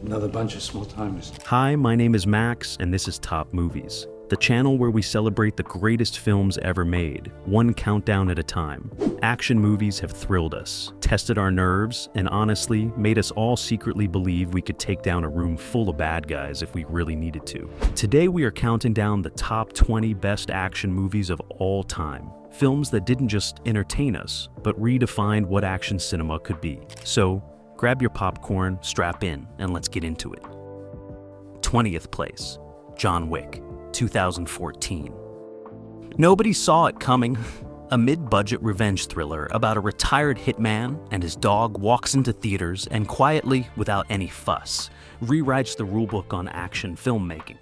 Another bunch of small timers. Hi, my name is Max, and this is Top Movies, the channel where we celebrate the greatest films ever made, one countdown at a time. Action movies have thrilled us, tested our nerves, and honestly, made us all secretly believe we could take down a room full of bad guys if we really needed to. Today we are counting down the top 20 best action movies of all time. Films that didn't just entertain us, but redefined what action cinema could be. So, grab your popcorn, strap in, and let's get into it. 20th place, John Wick, 2014. Nobody saw it coming. A mid-budget revenge thriller about a retired hitman and his dog walks into theaters and quietly, without any fuss, rewrites the rulebook on action filmmaking.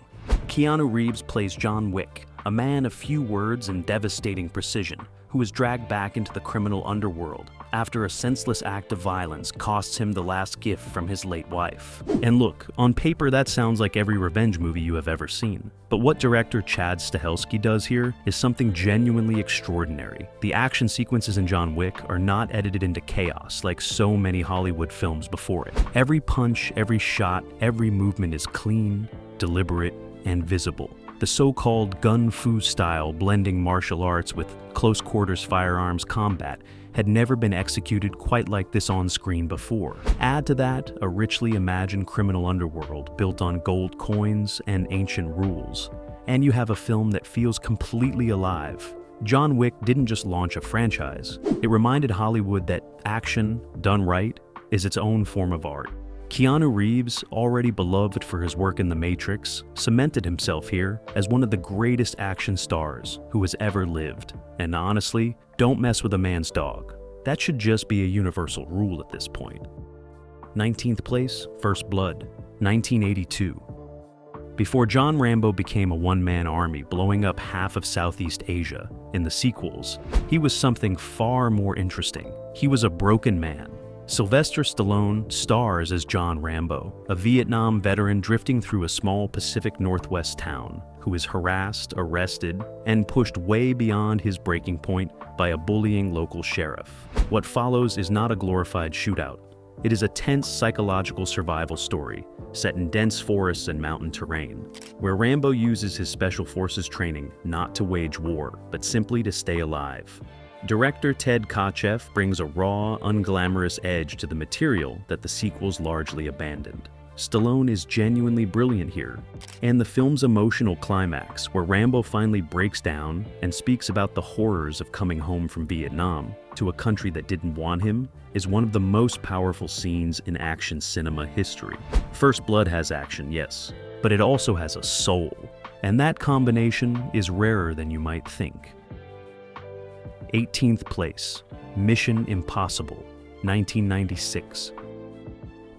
Keanu Reeves plays John Wick, a man of few words and devastating precision, who is dragged back into the criminal underworld after a senseless act of violence costs him the last gift from his late wife. And look, on paper that sounds like every revenge movie you have ever seen. But what director Chad Stahelski does here is something genuinely extraordinary. The action sequences in John Wick are not edited into chaos like so many Hollywood films before it. Every punch, every shot, every movement is clean, deliberate, and visible. The so-called gun fu style blending martial arts with close quarters firearms combat had never been executed quite like this on screen before. Add to that a richly imagined criminal underworld built on gold coins and ancient rules, and you have a film that feels completely alive. John Wick didn't just launch a franchise. It reminded Hollywood that action, done right, is its own form of art. Keanu Reeves, already beloved for his work in The Matrix, cemented himself here as one of the greatest action stars who has ever lived. And honestly, don't mess with a man's dog. That should just be a universal rule at this point. 19th place, First Blood, 1982. Before John Rambo became a one-man army blowing up half of Southeast Asia in the sequels, he was something far more interesting. He was a broken man. Sylvester Stallone stars as John Rambo, a Vietnam veteran drifting through a small Pacific Northwest town who is harassed, arrested, and pushed way beyond his breaking point by a bullying local sheriff. What follows is not a glorified shootout. It is a tense psychological survival story set in dense forests and mountain terrain, where Rambo uses his special forces training not to wage war, but simply to stay alive. Director Ted Kotcheff brings a raw, unglamorous edge to the material that the sequels largely abandoned. Stallone is genuinely brilliant here, and the film's emotional climax, where Rambo finally breaks down and speaks about the horrors of coming home from Vietnam to a country that didn't want him, is one of the most powerful scenes in action cinema history. First Blood has action, yes, but it also has a soul, and that combination is rarer than you might think. 18th place, Mission Impossible, 1996.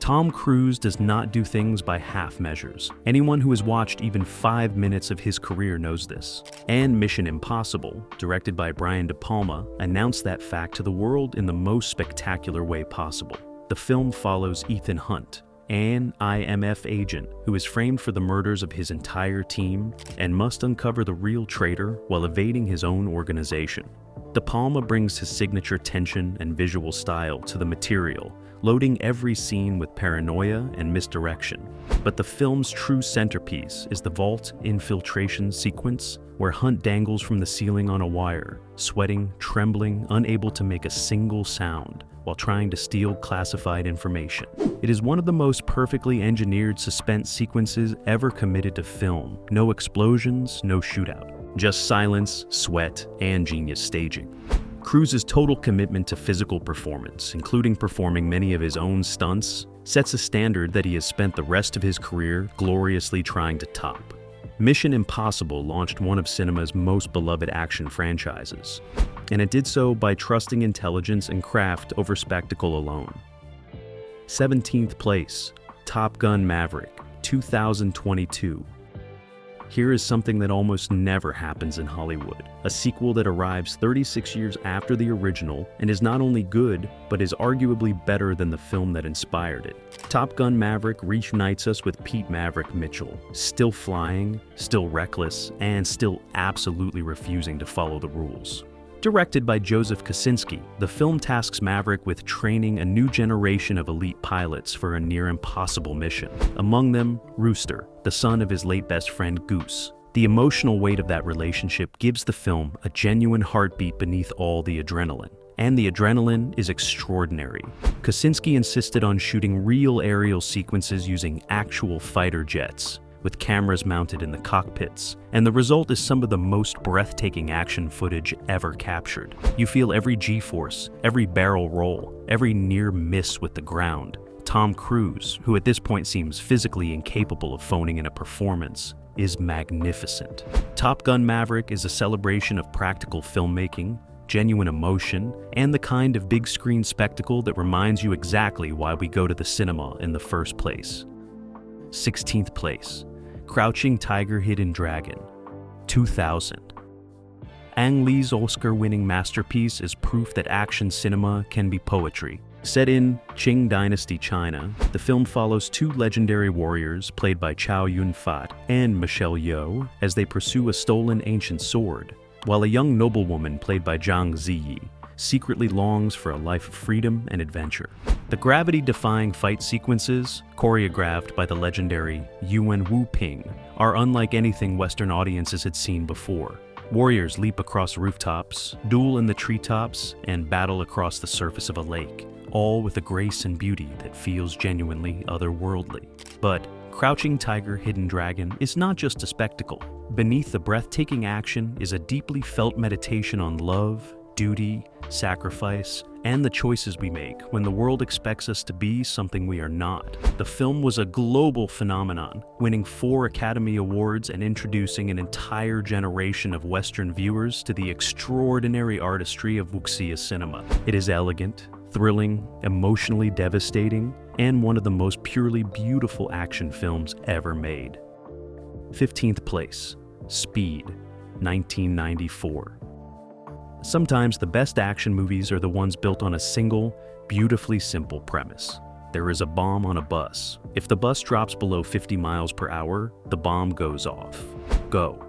Tom Cruise does not do things by half measures. Anyone who has watched even 5 minutes of his career knows this. And Mission Impossible, directed by Brian De Palma, announced that fact to the world in the most spectacular way possible. The film follows Ethan Hunt, an IMF agent who is framed for the murders of his entire team and must uncover the real traitor while evading his own organization. De Palma brings his signature tension and visual style to the material, loading every scene with paranoia and misdirection. But the film's true centerpiece is the vault infiltration sequence, where Hunt dangles from the ceiling on a wire, sweating, trembling, unable to make a single sound, while trying to steal classified information. It is one of the most perfectly engineered suspense sequences ever committed to film. No explosions, no shootout. Just silence, sweat, and genius staging. Cruise's total commitment to physical performance, including performing many of his own stunts, sets a standard that he has spent the rest of his career gloriously trying to top. Mission Impossible launched one of cinema's most beloved action franchises, and it did so by trusting intelligence and craft over spectacle alone. 17th place, Top Gun Maverick, 2022. Here is something that almost never happens in Hollywood, a sequel that arrives 36 years after the original and is not only good, but is arguably better than the film that inspired it. Top Gun Maverick reunites us with Pete Maverick Mitchell, still flying, still reckless, and still absolutely refusing to follow the rules. Directed by Joseph Kosinski, the film tasks Maverick with training a new generation of elite pilots for a near-impossible mission. Among them, Rooster, the son of his late best friend Goose. The emotional weight of that relationship gives the film a genuine heartbeat beneath all the adrenaline. And the adrenaline is extraordinary. Kosinski insisted on shooting real aerial sequences using actual fighter jets, with cameras mounted in the cockpits, and the result is some of the most breathtaking action footage ever captured. You feel every G-force, every barrel roll, every near miss with the ground. Tom Cruise, who at this point seems physically incapable of phoning in a performance, is magnificent. Top Gun: Maverick is a celebration of practical filmmaking, genuine emotion, and the kind of big screen spectacle that reminds you exactly why we go to the cinema in the first place. 16th place. Crouching Tiger, Hidden Dragon, 2000. Ang Lee's Oscar-winning masterpiece is proof that action cinema can be poetry. Set in Qing Dynasty China, the film follows two legendary warriors played by Chow Yun-fat and Michelle Yeoh as they pursue a stolen ancient sword, while a young noblewoman played by Zhang Ziyi secretly longs for a life of freedom and adventure. The gravity-defying fight sequences, choreographed by the legendary Yuan Wu Ping, are unlike anything Western audiences had seen before. Warriors leap across rooftops, duel in the treetops, and battle across the surface of a lake, all with a grace and beauty that feels genuinely otherworldly. But Crouching Tiger, Hidden Dragon is not just a spectacle. Beneath the breathtaking action is a deeply felt meditation on love, duty, sacrifice, and the choices we make when the world expects us to be something we are not. The film was a global phenomenon, winning 4 Academy Awards and introducing an entire generation of Western viewers to the extraordinary artistry of wuxia cinema. It is elegant, thrilling, emotionally devastating, and one of the most purely beautiful action films ever made. 15th place. Speed, 1994. Sometimes the best action movies are the ones built on a single, beautifully simple premise. There is a bomb on a bus. If the bus drops below 50 miles per hour, the bomb goes off. Go.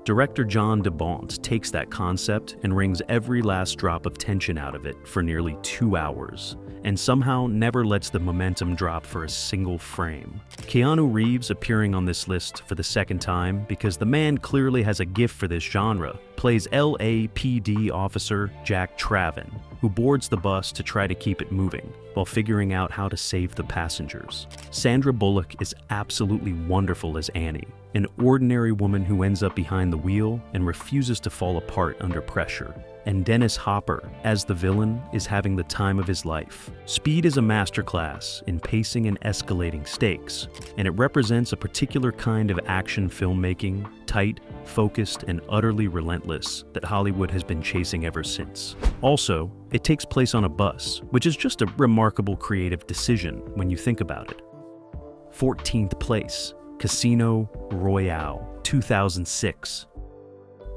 Director John de Bont takes that concept and wrings every last drop of tension out of it for nearly 2 hours, and somehow never lets the momentum drop for a single frame. Keanu Reeves appearing on this list for the second time because the man clearly has a gift for this genre, plays LAPD officer Jack Traven, who boards the bus to try to keep it moving, while figuring out how to save the passengers. Sandra Bullock is absolutely wonderful as Annie, an ordinary woman who ends up behind the wheel and refuses to fall apart under pressure. And Dennis Hopper, as the villain, is having the time of his life. Speed is a masterclass in pacing and escalating stakes, and it represents a particular kind of action filmmaking, tight, focused, and utterly relentless, that Hollywood has been chasing ever since. Also, it takes place on a bus, which is just a remarkable creative decision when you think about it. 14th place. Casino Royale, 2006.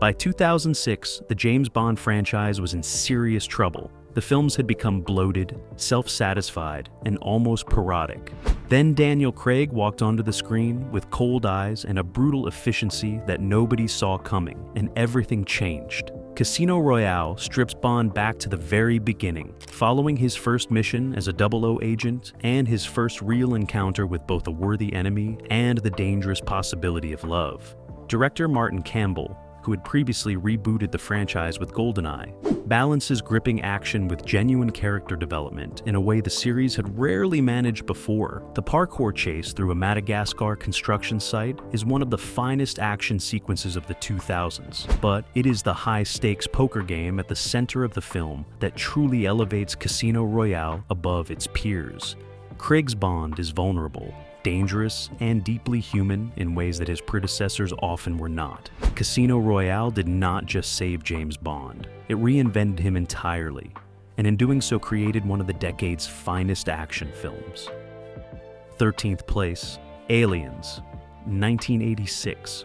By 2006, the James Bond franchise was in serious trouble. The films had become bloated, self-satisfied, and almost parodic. Then Daniel Craig walked onto the screen with cold eyes and a brutal efficiency that nobody saw coming, and everything changed. Casino Royale strips Bond back to the very beginning, following his first mission as a 00 agent and his first real encounter with both a worthy enemy and the dangerous possibility of love. Director Martin Campbell, who had previously rebooted the franchise with GoldenEye, balances gripping action with genuine character development in a way the series had rarely managed before. The parkour chase through a Madagascar construction site is one of the finest action sequences of the 2000s, but it is the high-stakes poker game at the center of the film that truly elevates Casino Royale above its peers. Craig's Bond is vulnerable, dangerous, and deeply human in ways that his predecessors often were not. Casino Royale did not just save James Bond, it reinvented him entirely, and in doing so created one of the decade's finest action films. 13th place, Aliens, 1986.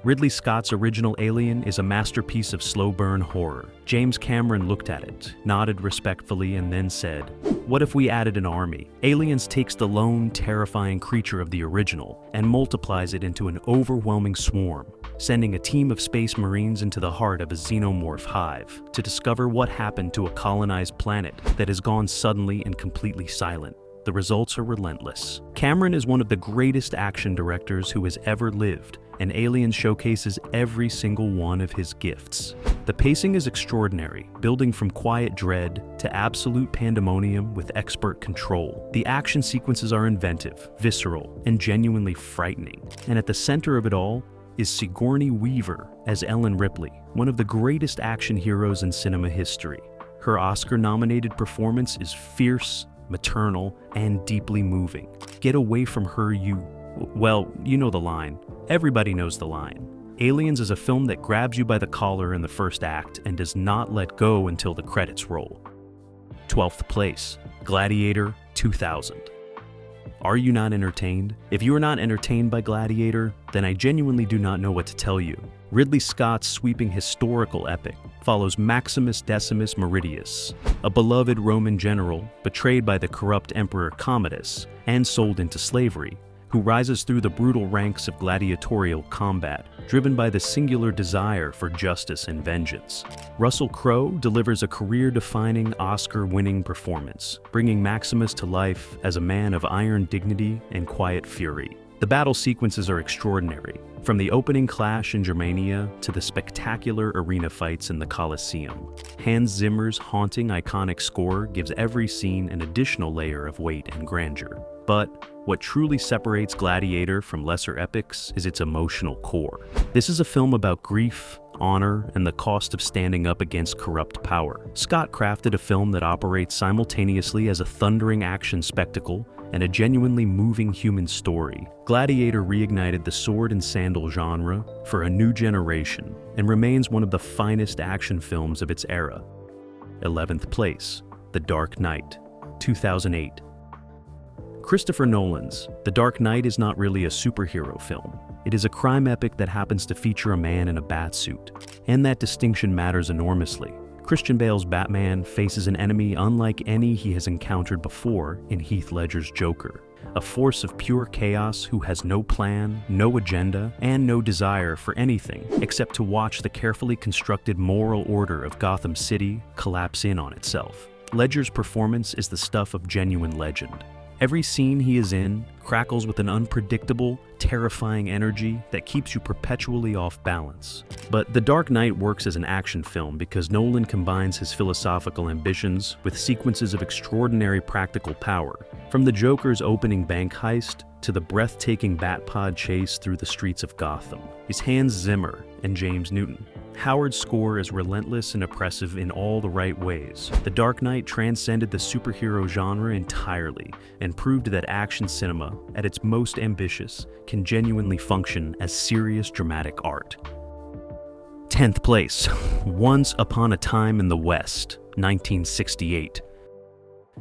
Ridley Scott's original Alien is a masterpiece of slow-burn horror. James Cameron looked at it, nodded respectfully, and then said, "What if we added an army?" Aliens takes the lone, terrifying creature of the original and multiplies it into an overwhelming swarm, sending a team of space marines into the heart of a xenomorph hive to discover what happened to a colonized planet that has gone suddenly and completely silent. The results are relentless. Cameron is one of the greatest action directors who has ever lived, and Alien showcases every single one of his gifts. The pacing is extraordinary, building from quiet dread to absolute pandemonium with expert control. The action sequences are inventive, visceral, and genuinely frightening. And at the center of it all is Sigourney Weaver as Ellen Ripley, one of the greatest action heroes in cinema history. Her Oscar-nominated performance is fierce, maternal, and deeply moving. Get away from her, well, you know the line. Everybody knows the line. Aliens is a film that grabs you by the collar in the first act and does not let go until the credits roll. 12th place, Gladiator 2000. Are you not entertained? If you are not entertained by Gladiator, then I genuinely do not know what to tell you. Ridley Scott's sweeping historical epic follows Maximus Decimus Meridius, a beloved Roman general betrayed by the corrupt Emperor Commodus and sold into slavery, who rises through the brutal ranks of gladiatorial combat, driven by the singular desire for justice and vengeance. Russell Crowe delivers a career-defining, Oscar-winning performance, bringing Maximus to life as a man of iron dignity and quiet fury. The battle sequences are extraordinary, from the opening clash in Germania to the spectacular arena fights in the Colosseum. Hans Zimmer's haunting, iconic score gives every scene an additional layer of weight and grandeur. But what truly separates Gladiator from lesser epics is its emotional core. This is a film about grief, honor, and the cost of standing up against corrupt power. Scott crafted a film that operates simultaneously as a thundering action spectacle and a genuinely moving human story. Gladiator reignited the sword and sandal genre for a new generation and remains one of the finest action films of its era. 11th place, The Dark Knight, 2008. Christopher Nolan's The Dark Knight is not really a superhero film. It is a crime epic that happens to feature a man in a batsuit, and that distinction matters enormously. Christian Bale's Batman faces an enemy unlike any he has encountered before in Heath Ledger's Joker, a force of pure chaos who has no plan, no agenda, and no desire for anything except to watch the carefully constructed moral order of Gotham City collapse in on itself. Ledger's performance is the stuff of genuine legend. Every scene he is in crackles with an unpredictable, terrifying energy that keeps you perpetually off balance. But The Dark Knight works as an action film because Nolan combines his philosophical ambitions with sequences of extraordinary practical power, from the Joker's opening bank heist to the breathtaking Batpod chase through the streets of Gotham. It's Hans Zimmer and James Newton. Howard's score is relentless and oppressive in all the right ways. The Dark Knight transcended the superhero genre entirely and proved that action cinema, at its most ambitious, can genuinely function as serious dramatic art. 10th place, Once Upon a Time in the West, 1968.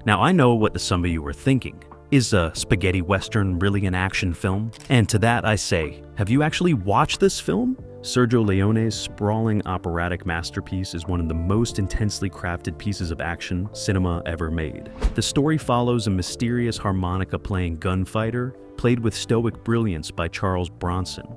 Now I know what some of you are thinking. Is a spaghetti western really an action film? And to that I say, have you actually watched this film? Sergio Leone's sprawling operatic masterpiece is one of the most intensely crafted pieces of action cinema ever made. The story follows a mysterious harmonica-playing gunfighter, played with stoic brilliance by Charles Bronson,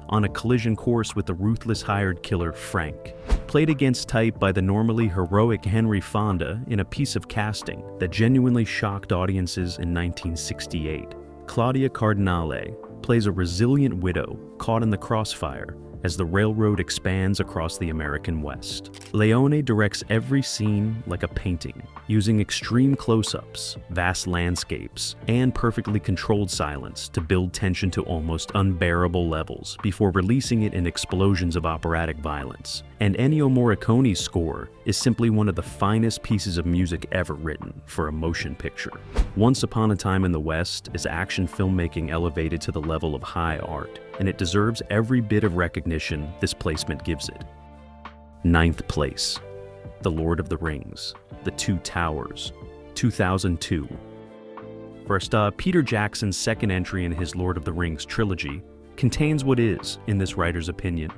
on a collision course with the ruthless hired killer Frank, played against type by the normally heroic Henry Fonda in a piece of casting that genuinely shocked audiences in 1968. Claudia Cardinale plays a resilient widow caught in the crossfire as the railroad expands across the American West. Leone directs every scene like a painting, using extreme close-ups, vast landscapes, and perfectly controlled silence to build tension to almost unbearable levels before releasing it in explosions of operatic violence. And Ennio Morricone's score is simply one of the finest pieces of music ever written for a motion picture. Once Upon a Time in the West is action filmmaking elevated to the level of high art, and it deserves every bit of recognition this placement gives it. 9th place, The Lord of the Rings, The Two Towers, 2002. First, Peter Jackson's second entry in his Lord of the Rings trilogy, contains what is, in this writer's opinion,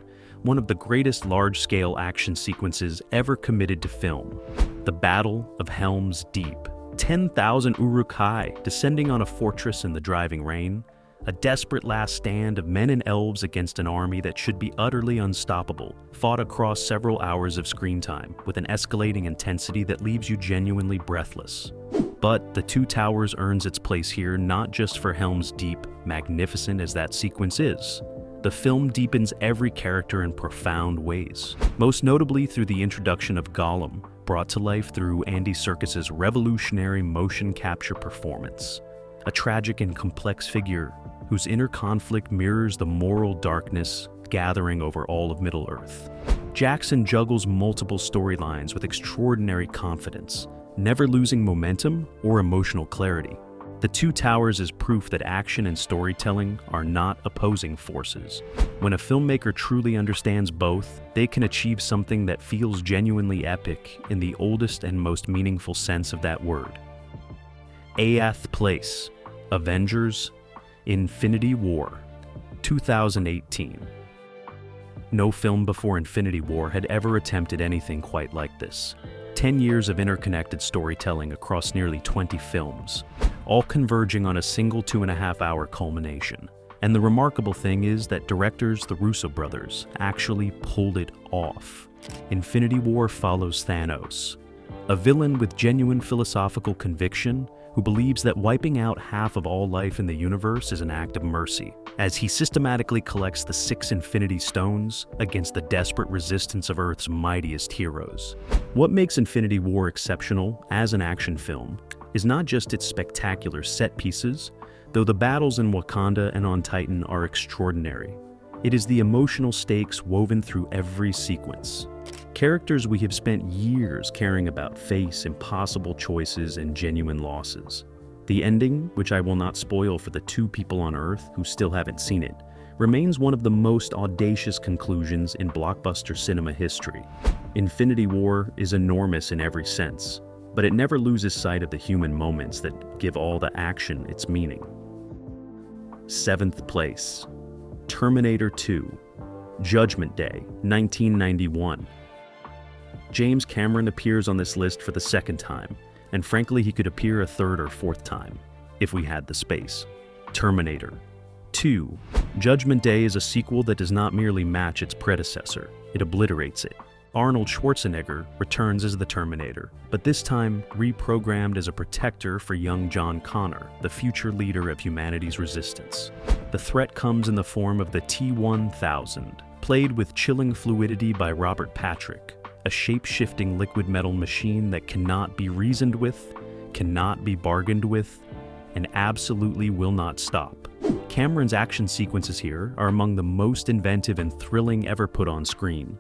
one of the greatest large-scale action sequences ever committed to film. The Battle of Helm's Deep. 10,000 Uruk-hai descending on a fortress in the driving rain, a desperate last stand of men and elves against an army that should be utterly unstoppable, fought across several hours of screen time with an escalating intensity that leaves you genuinely breathless. But The Two Towers earns its place here not just for Helm's Deep, magnificent as that sequence is. The film deepens every character in profound ways, most notably through the introduction of Gollum, brought to life through Andy Serkis's revolutionary motion capture performance. A tragic and complex figure whose inner conflict mirrors the moral darkness gathering over all of Middle-earth. Jackson juggles multiple storylines with extraordinary confidence, never losing momentum or emotional clarity. The Two Towers is proof that action and storytelling are not opposing forces. When a filmmaker truly understands both, they can achieve something that feels genuinely epic in the oldest and most meaningful sense of that word. 8th place, Avengers: Infinity War, 2018. No film before Infinity War had ever attempted anything quite like this. 10 years of interconnected storytelling across nearly 20 films, all converging on a single 2.5-hour culmination. And the remarkable thing is that directors, the Russo brothers, actually pulled it off. Infinity War follows Thanos, a villain with genuine philosophical conviction who believes that wiping out half of all life in the universe is an act of mercy, as he systematically collects the 6 Infinity Stones against the desperate resistance of Earth's mightiest heroes. What makes Infinity War exceptional as an action film is not just its spectacular set pieces, though the battles in Wakanda and on Titan are extraordinary. It is the emotional stakes woven through every sequence. Characters we have spent years caring about face impossible choices and genuine losses. The ending, which I will not spoil for the 2 people on Earth who still haven't seen it, remains one of the most audacious conclusions in blockbuster cinema history. Infinity War is enormous in every sense, but it never loses sight of the human moments that give all the action its meaning. 7th place, Terminator 2, Judgment Day, 1991. James Cameron appears on this list for the 2nd time, and frankly he could appear a 3rd or 4th time, if we had the space. Terminator 2. Judgment Day is a sequel that does not merely match its predecessor, it obliterates it. Arnold Schwarzenegger returns as the Terminator, but this time reprogrammed as a protector for young John Connor, the future leader of humanity's resistance. The threat comes in the form of the T-1000, played with chilling fluidity by Robert Patrick, a shape-shifting liquid metal machine that cannot be reasoned with, cannot be bargained with, and absolutely will not stop. Cameron's action sequences here are among the most inventive and thrilling ever put on screen.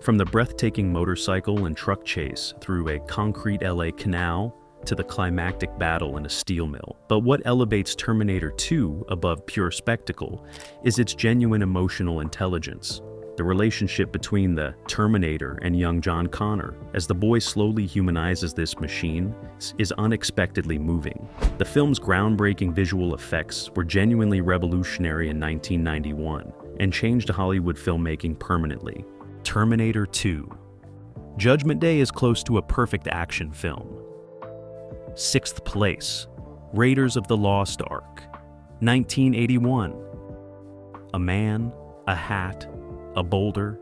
From the breathtaking motorcycle and truck chase through a concrete LA canal to the climactic battle in a steel mill. But what elevates Terminator 2 above pure spectacle is its genuine emotional intelligence. The relationship between the Terminator and young John Connor, as the boy slowly humanizes this machine, is unexpectedly moving. The film's groundbreaking visual effects were genuinely revolutionary in 1991 and changed Hollywood filmmaking permanently. Terminator 2. Judgment Day is close to a perfect action film. 6th place, Raiders of the Lost Ark, 1981. A man, a hat, a boulder,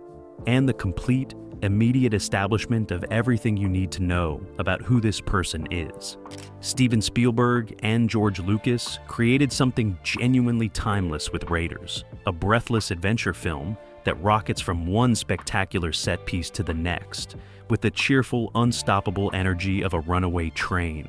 and the complete, immediate establishment of everything you need to know about who this person is. Steven Spielberg and George Lucas created something genuinely timeless with Raiders, a breathless adventure film that rockets from one spectacular set piece to the next, with the cheerful, unstoppable energy of a runaway train.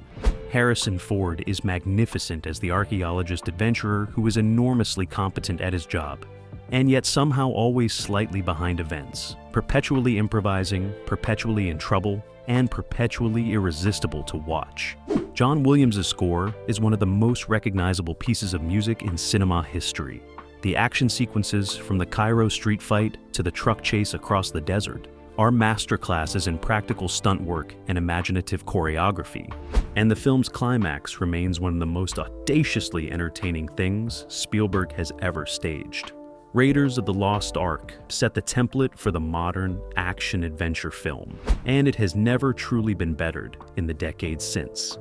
Harrison Ford is magnificent as the archaeologist adventurer who is enormously competent at his job, and yet somehow always slightly behind events, perpetually improvising, perpetually in trouble, and perpetually irresistible to watch. John Williams' score is one of the most recognizable pieces of music in cinema history. The action sequences, from the Cairo street fight to the truck chase across the desert, are masterclasses in practical stunt work and imaginative choreography. And the film's climax remains one of the most audaciously entertaining things Spielberg has ever staged. Raiders of the Lost Ark set the template for the modern action-adventure film, and it has never truly been bettered in the decades since.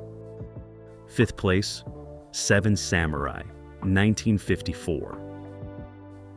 5th place, Seven Samurai, 1954.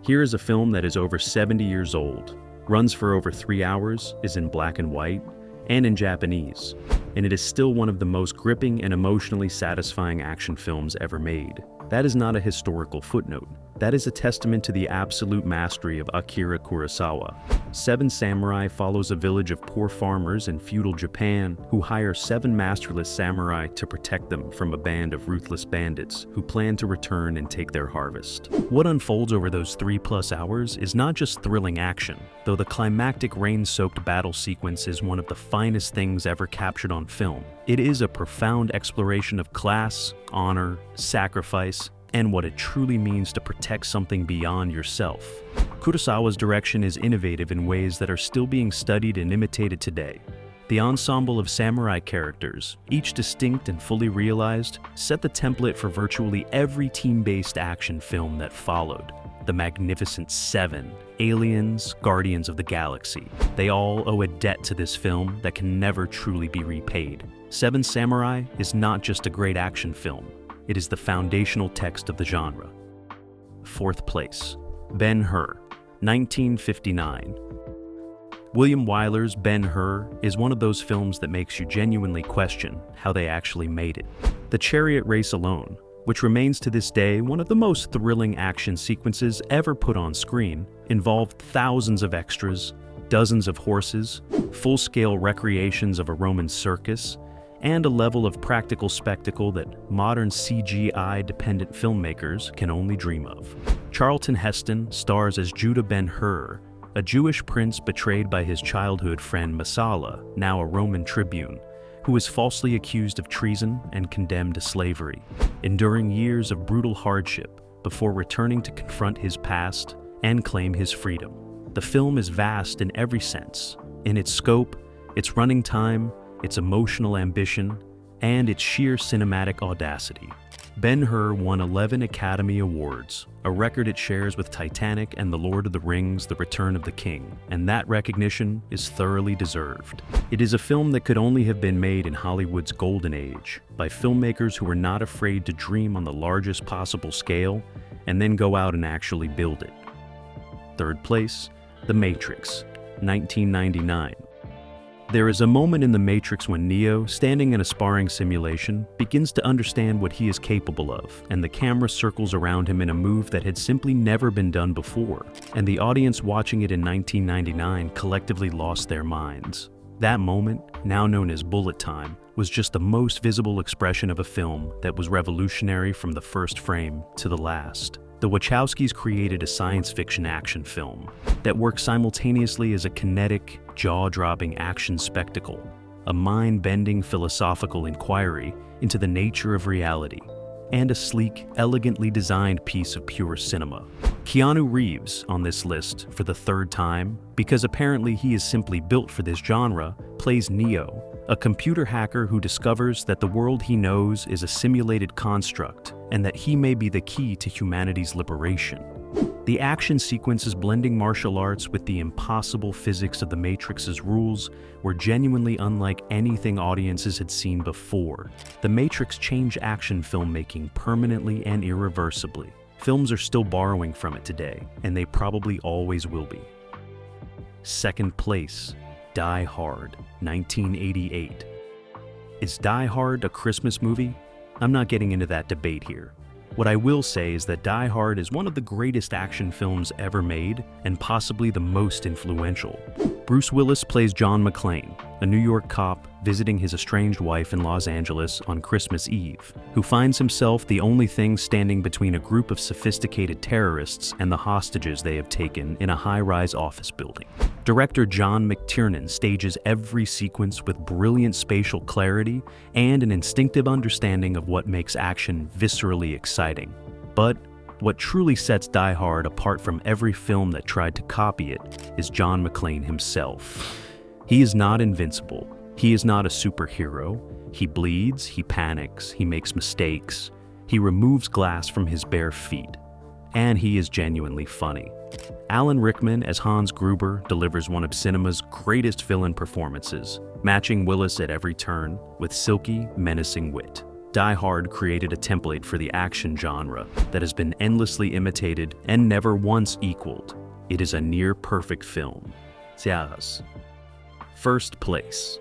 Here is a film that is over 70 years old, runs for over 3 hours, is in black and white, and in Japanese, and it is still one of the most gripping and emotionally satisfying action films ever made. That is not a historical footnote. That is a testament to the absolute mastery of Akira Kurosawa. Seven Samurai follows a village of poor farmers in feudal Japan who hire 7 masterless samurai to protect them from a band of ruthless bandits who plan to return and take their harvest. What unfolds over those 3+ hours is not just thrilling action, though the climactic rain-soaked battle sequence is one of the finest things ever captured on film. It is a profound exploration of class, honor, sacrifice, and what it truly means to protect something beyond yourself. Kurosawa's direction is innovative in ways that are still being studied and imitated today. The ensemble of samurai characters, each distinct and fully realized, set the template for virtually every team-based action film that followed. The Magnificent Seven, Aliens, Guardians of the Galaxy. They all owe a debt to this film that can never truly be repaid. Seven Samurai is not just a great action film. It is the foundational text of the genre. 4th place, Ben-Hur, 1959. William Wyler's Ben-Hur is one of those films that makes you genuinely question how they actually made it. The chariot race alone, which remains to this day one of the most thrilling action sequences ever put on screen, involved thousands of extras, dozens of horses, full-scale recreations of a Roman circus, and a level of practical spectacle that modern CGI-dependent filmmakers can only dream of. Charlton Heston stars as Judah Ben-Hur, a Jewish prince betrayed by his childhood friend Messala, now a Roman tribune, who is falsely accused of treason and condemned to slavery, enduring years of brutal hardship before returning to confront his past and claim his freedom. The film is vast in every sense, in its scope, its running time, its emotional ambition, and its sheer cinematic audacity. Ben-Hur won 11 Academy Awards, a record it shares with Titanic and The Lord of the Rings: The Return of the King, and that recognition is thoroughly deserved. It is a film that could only have been made in Hollywood's golden age, by filmmakers who were not afraid to dream on the largest possible scale and then go out and actually build it. 3rd place, The Matrix, 1999. There is a moment in The Matrix when Neo, standing in a sparring simulation, begins to understand what he is capable of, and the camera circles around him in a move that had simply never been done before, and the audience watching it in 1999 collectively lost their minds. That moment, now known as bullet time, was just the most visible expression of a film that was revolutionary from the first frame to the last. The Wachowskis created a science fiction action film that works simultaneously as a kinetic, jaw-dropping action spectacle, a mind-bending philosophical inquiry into the nature of reality, and a sleek, elegantly designed piece of pure cinema. Keanu Reeves, on this list for the 3rd time, because apparently he is simply built for this genre, plays Neo, a computer hacker who discovers that the world he knows is a simulated construct and that he may be the key to humanity's liberation. The action sequences blending martial arts with the impossible physics of the Matrix's rules were genuinely unlike anything audiences had seen before. The Matrix changed action filmmaking permanently and irreversibly. Films are still borrowing from it today, and they probably always will be. 2nd place, Die Hard, 1988. Is Die Hard a Christmas movie? I'm not getting into that debate here. What I will say is that Die Hard is one of the greatest action films ever made, and possibly the most influential. Bruce Willis plays John McClane, a New York cop visiting his estranged wife in Los Angeles on Christmas Eve, who finds himself the only thing standing between a group of sophisticated terrorists and the hostages they have taken in a high-rise office building. Director John McTiernan stages every sequence with brilliant spatial clarity and an instinctive understanding of what makes action viscerally exciting. But what truly sets Die Hard apart from every film that tried to copy it is John McClane himself. He is not invincible. He is not a superhero. He bleeds, he panics, he makes mistakes, he removes glass from his bare feet, and he is genuinely funny. Alan Rickman as Hans Gruber delivers one of cinema's greatest villain performances, matching Willis at every turn with silky, menacing wit. Die Hard created a template for the action genre that has been endlessly imitated and never once equaled. It is a near-perfect film. Ciaras. First place.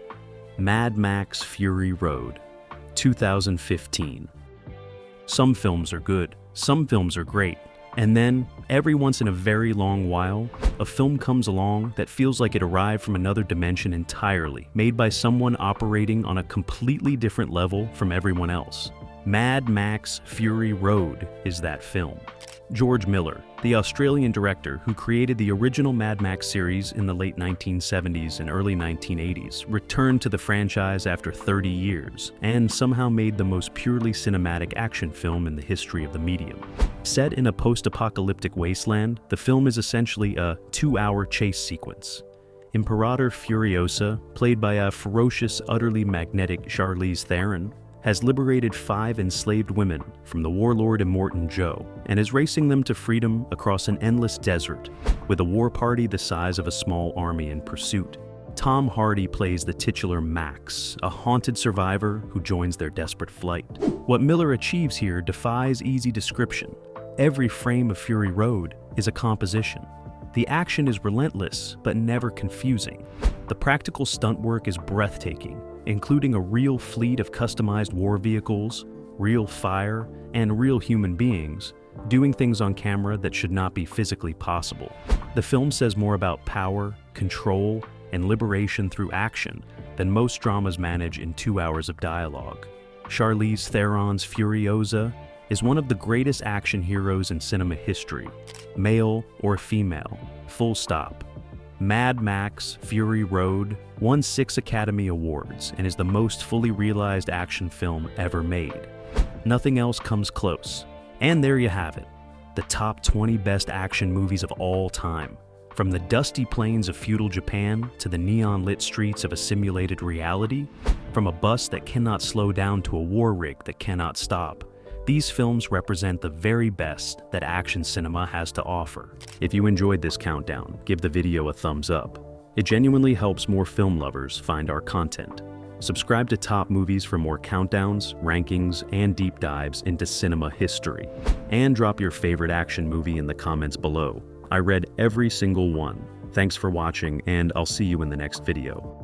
Mad Max Fury Road, 2015. Some films are good, some films are great, and then, every once in a very long while, a film comes along that feels like it arrived from another dimension entirely, made by someone operating on a completely different level from everyone else. Mad Max Fury Road is that film. George Miller, the Australian director who created the original Mad Max series in the late 1970s and early 1980s, returned to the franchise after 30 years and somehow made the most purely cinematic action film in the history of the medium. Set in a post-apocalyptic wasteland, the film is essentially a 2-hour chase sequence. Imperator Furiosa, played by a ferocious, utterly magnetic Charlize Theron, has liberated 5 enslaved women from the warlord Immortan Joe and is racing them to freedom across an endless desert, with a war party the size of a small army in pursuit. Tom Hardy plays the titular Max, a haunted survivor who joins their desperate flight. What Miller achieves here defies easy description. Every frame of Fury Road is a composition. The action is relentless, but never confusing. The practical stunt work is breathtaking, including a real fleet of customized war vehicles, real fire, and real human beings, doing things on camera that should not be physically possible. The film says more about power, control, and liberation through action than most dramas manage in 2 hours of dialogue. Charlize Theron's Furiosa is one of the greatest action heroes in cinema history, male or female, full stop. Mad Max Fury Road won 6 Academy Awards and is the most fully realized action film ever made. Nothing else comes close. And there you have it, the top 20 best action movies of all time. From the dusty plains of feudal Japan to the neon-lit streets of a simulated reality, from a bus that cannot slow down to a war rig that cannot stop, these films represent the very best that action cinema has to offer. If you enjoyed this countdown, give the video a thumbs up. It genuinely helps more film lovers find our content. Subscribe to Top Movies for more countdowns, rankings, and deep dives into cinema history. And drop your favorite action movie in the comments below. I read every single one. Thanks for watching, and I'll see you in the next video.